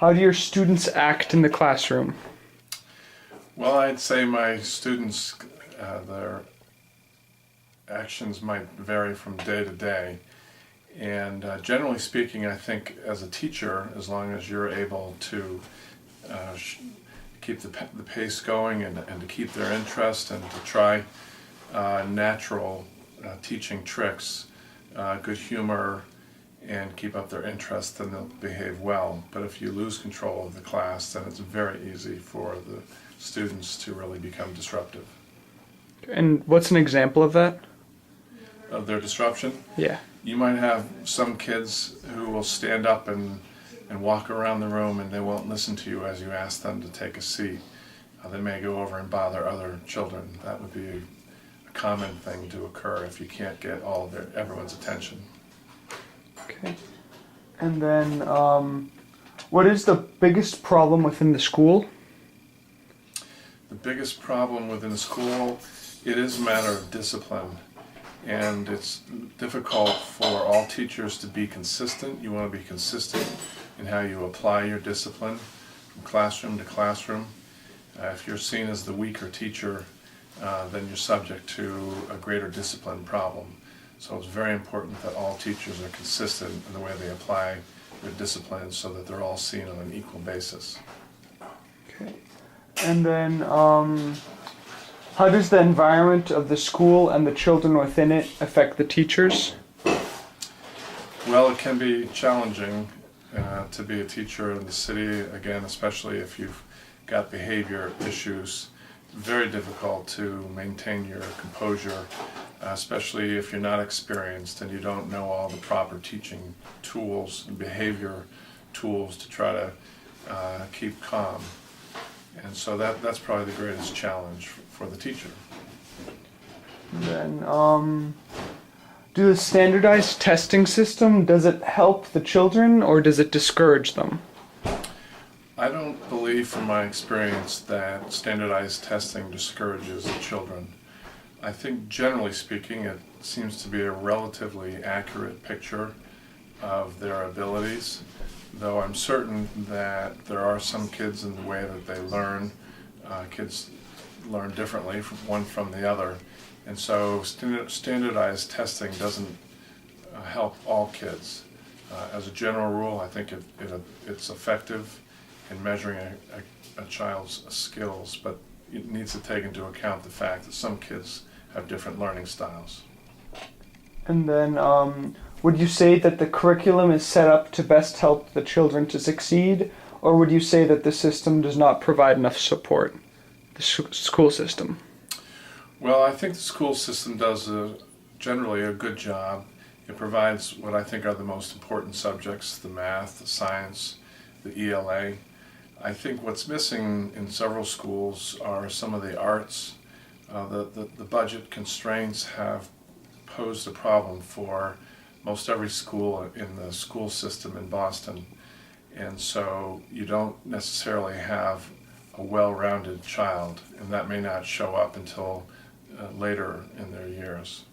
How do your students act in the classroom? Well, I'd say my students, their actions might vary from day to day. And generally speaking, I think as a teacher, as long as you're able to keep the pace going and to keep their interest and to try natural teaching tricks, good humor, and keep up their interest, then they'll behave well. But if you lose control of the class, then it's very easy for the students to really become disruptive. And what's an example of that? Of their disruption? Yeah. You might have some kids who will stand up and walk around the room and they won't listen to you as you ask them to take a seat. They may go over and bother other children. That would be a common thing to occur if you can't get everyone's attention. Okay. And then, what is the biggest problem within the school? The biggest problem within the school, it is a matter of discipline. And it's difficult for all teachers to be consistent. You want to be consistent in how you apply your discipline from classroom to classroom. If you're seen as the weaker teacher, then you're subject to a greater discipline problem. So it's very important that all teachers are consistent in the way they apply their discipline so that they're all seen on an equal basis. Okay. And then, how does the environment of the school and the children within it affect the teachers? Well, it can be challenging to be a teacher in the city, again, especially if you've got behavior issues. Very difficult to maintain your composure, especially if you're not experienced and you don't know all the proper teaching tools and behavior tools to try to keep calm. And so that's probably the greatest challenge for the teacher. Then, do the standardized testing system, does it help the children or does it discourage them? I don't believe from my experience that standardized testing discourages the children. I think generally speaking it seems to be a relatively accurate picture of their abilities, though I'm certain that there are some kids in the way that they learn. Kids learn differently from the other, and so standardized testing doesn't help all kids. As a general rule, I think it's effective in measuring a child's skills, but it needs to take into account the fact that some kids have different learning styles. And then, would you say that the curriculum is set up to best help the children to succeed, or would you say that the system does not provide enough support, the school system? Well, I think the school system does generally a good job. It provides what I think are the most important subjects, the math, the science, the ELA. I think what's missing in several schools are some of the arts. The budget constraints have posed a problem for most every school in the school system in Boston. And so you don't necessarily have a well-rounded child, and that may not show up until later in their years.